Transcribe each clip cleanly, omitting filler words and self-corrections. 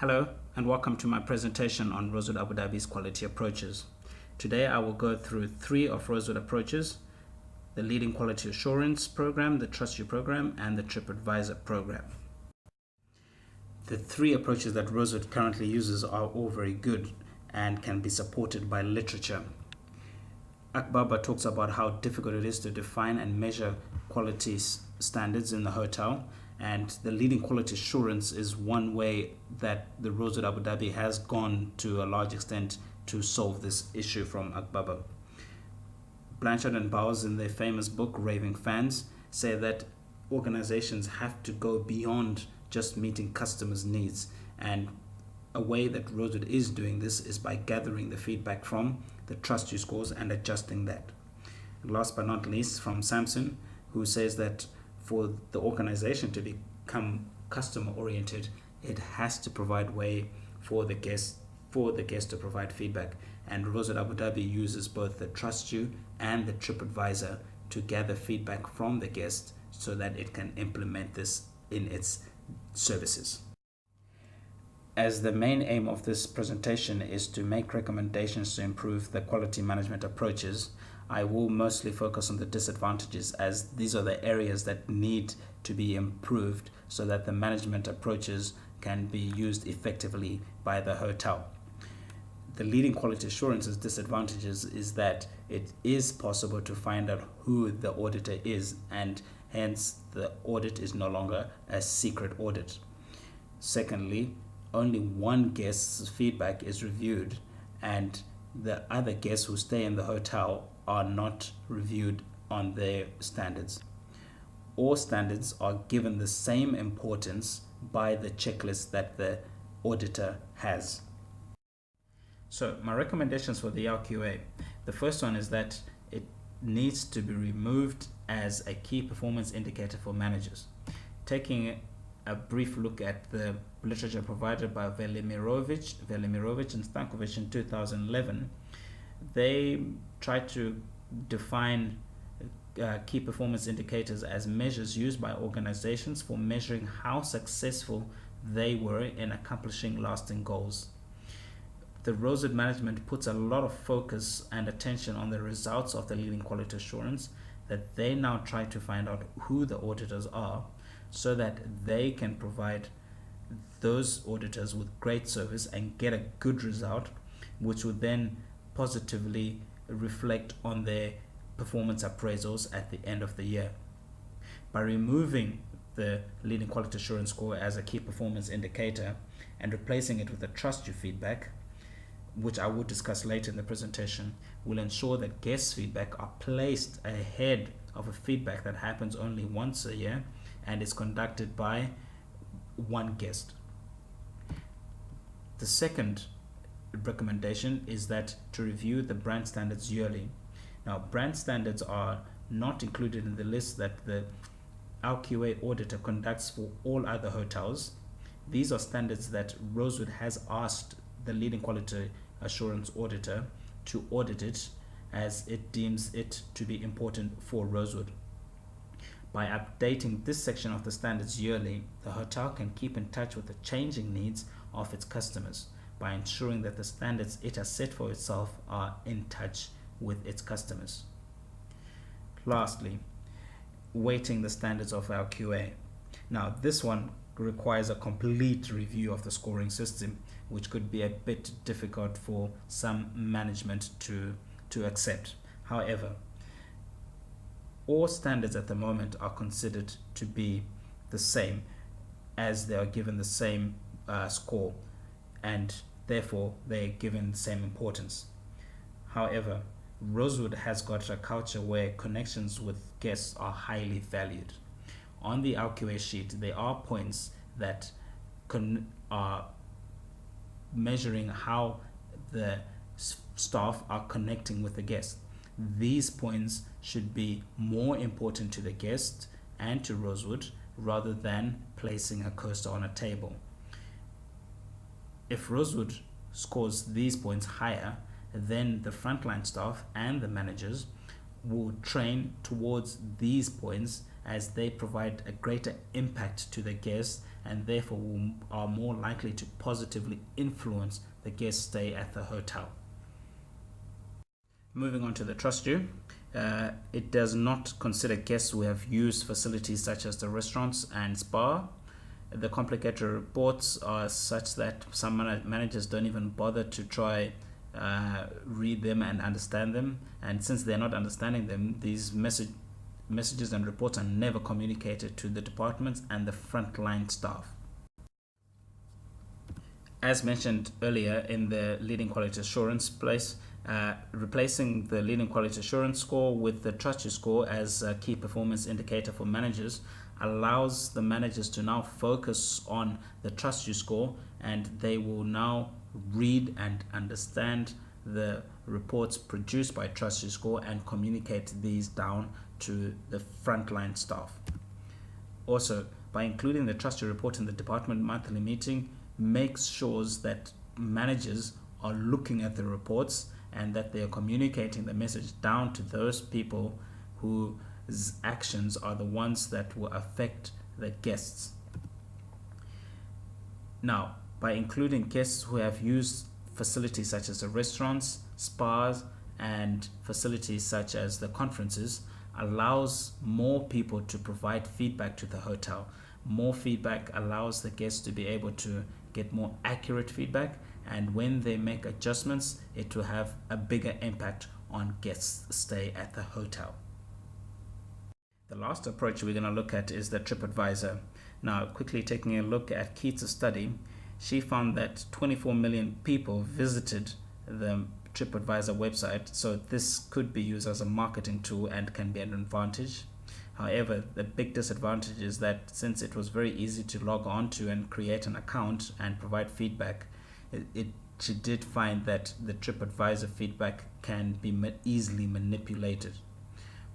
Hello and welcome to my presentation on Rosewood Abu Dhabi's quality approaches. Today I will go through three of Rosewood approaches: the Leading Quality Assurance program, the Trust You program, and the TripAdvisor program. The three approaches that Rosewood currently uses are all very good and can be supported by literature. Akbaba talks about how difficult it is to define and measure quality standards in the hotel, and the leading quality assurance is one way that the Rosewood Abu Dhabi has gone to a large extent to solve this issue from Akbaba. Blanchard and Bowers, in their famous book Raving Fans, say that organizations have to go beyond just meeting customers' needs, and a way that Rosewood is doing this is by gathering the feedback from the Trust You scores and adjusting that. And last but not least, from Samson, who says that for the organization to become customer oriented, it has to provide way for the guest to provide feedback. And Rosewood Abu Dhabi uses both the Trust You and the TripAdvisor to gather feedback from the guest so that it can implement this in its services. As the main aim of this presentation is to make recommendations to improve the quality management approaches, I will mostly focus on the disadvantages, as these are the areas that need to be improved so that the management approaches can be used effectively by the hotel. The leading quality assurance's disadvantages is that it is possible to find out who the auditor is, and hence the audit is no longer a secret audit. Secondly, only one guest's feedback is reviewed, and the other guests who stay in the hotel are not reviewed on their standards. All standards are given the same importance by the checklist that the auditor has. So my recommendations for the LQA: the first one is that it needs to be removed as a key performance indicator for managers. Taking a brief look at the literature provided by Velimirovic and Stankovic in 2011, they tried to define key performance indicators as measures used by organizations for measuring how successful they were in accomplishing lasting goals. The Rosewood management puts a lot of focus and attention on the results of the leading quality assurance, that they now try to find out who the auditors are so that they can provide those auditors with great service and get a good result, which would then positively reflect on their performance appraisals at the end of the year. By removing the leading quality assurance score as a key performance indicator and replacing it with the Trust You feedback, which I will discuss later in the presentation, will ensure that guest feedback are placed ahead of a feedback that happens only once a year and is conducted by one guest. The second recommendation is that to review the brand standards yearly. Now, brand standards are not included in the list that the LQA auditor conducts for all other hotels. These are standards that Rosewood has asked the leading quality assurance auditor to audit it, as it deems it to be important for Rosewood. By updating this section of the standards yearly, the hotel can keep in touch with the changing needs of its customers by ensuring that the standards it has set for itself are in touch with its customers. Lastly, weighting the standards of LQA. Now, this one requires a complete review of the scoring system, which could be a bit difficult for some management to accept. However, all standards at the moment are considered to be the same, as they are given the same score, and therefore they're given the same importance. However, Rosewood has got a culture where connections with guests are highly valued. On the LQA sheet, there are points that are measuring how the staff are connecting with the guest. These points should be more important to the guest and to Rosewood rather than placing a coaster on a table. If Rosewood scores these points higher, then the frontline staff and the managers will train towards these points, as they provide a greater impact to the guests and therefore are more likely to positively influence the guest stay at the hotel. Moving on to the trust due. It does not consider guests who have used facilities such as the restaurants and spa. The complicated reports are such that some managers don't even bother to try read them and understand them, and since they're not understanding them, these messages and reports are never communicated to the departments and the frontline staff. As mentioned earlier in the leading quality assurance place, replacing the leading quality assurance score with the trust due score as a key performance indicator for managers allows the managers to now focus on the trust due score, and they will now read and understand the reports produced by trust due score and communicate these down to the frontline staff. Also, by including the trust due report in the department monthly meeting, makes sure that managers are looking at the reports and that they are communicating the message down to those people whose actions are the ones that will affect the guests. Now, by including guests who have used facilities such as the restaurants, spas, and facilities such as the conferences, allows more people to provide feedback to the hotel. More feedback allows the guests to be able to get more accurate feedback, and when they make adjustments, it will have a bigger impact on guests' stay at the hotel. The last approach we're going to look at is the TripAdvisor. Now, quickly taking a look at Keats' study, she found that 24 million people visited the TripAdvisor website, so this could be used as a marketing tool and can be an advantage. However, the big disadvantage is that since it was very easy to log on to and create an account and provide feedback, she did find that the TripAdvisor feedback can be easily manipulated.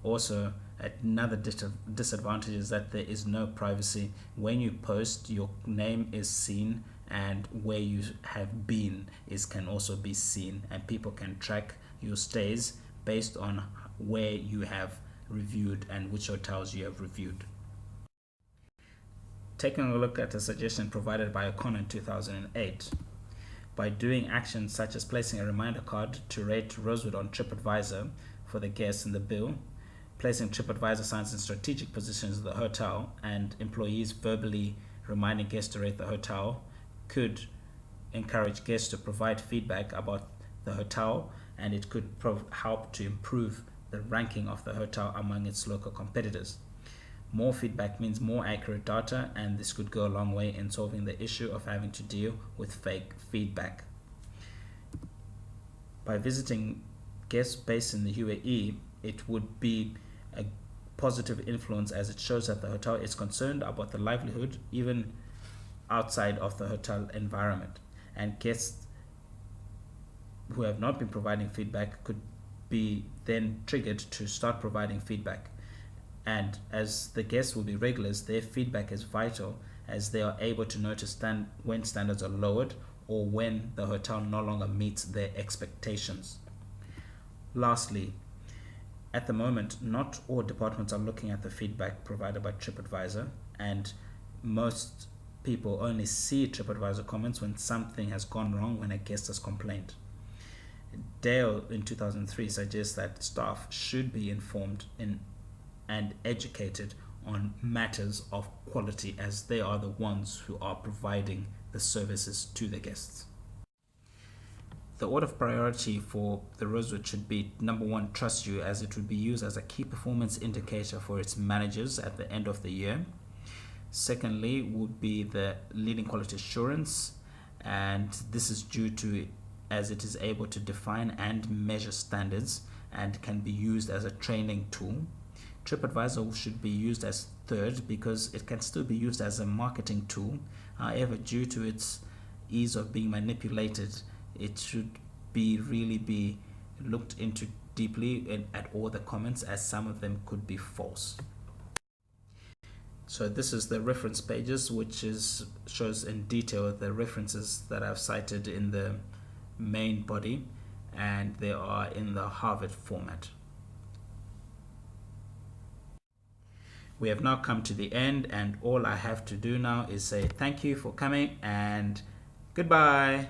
Also, another disadvantage is that there is no privacy. When you post, your name is seen, and where you have been can also be seen, and people can track your stays based on where you have reviewed and which hotels you have reviewed. Taking a look at a suggestion provided by O'Connor in 2008, by doing actions such as placing a reminder card to rate Rosewood on TripAdvisor for the guests in the bill, placing TripAdvisor signs in strategic positions of the hotel, and employees verbally reminding guests to rate the hotel, could encourage guests to provide feedback about the hotel, and it could help to improve the ranking of the hotel among its local competitors. More feedback means more accurate data, and this could go a long way in solving the issue of having to deal with fake feedback. By visiting guests based in the UAE, it would be a positive influence, as it shows that the hotel is concerned about the livelihood even outside of the hotel environment, and guests who have not been providing feedback could be then triggered to start providing feedback. And as the guests will be regulars, their feedback is vital, as they are able to notice when standards are lowered or when the hotel no longer meets their expectations. Lastly, at the moment, not all departments are looking at the feedback provided by TripAdvisor, and most people only see TripAdvisor comments when something has gone wrong, when a guest has complained. Dale in 2003 suggests that staff should be informed and educated on matters of quality, as they are the ones who are providing the services to the guests. The order of priority for the Rosewood should be: number one, trust due, as it would be used as a key performance indicator for its managers at the end of the year. Secondly, would be the leading quality assurance, and this is due to as it is able to define and measure standards and can be used as a training tool. TripAdvisor should be used as third because it can still be used as a marketing tool. However, due to its ease of being manipulated, it should really be looked into deeply at all the comments, as some of them could be false. So this is the reference pages, which shows in detail the references that I've cited in the main body, and they are in the Harvard format. We have now come to the end, and all I have to do now is say thank you for coming and goodbye.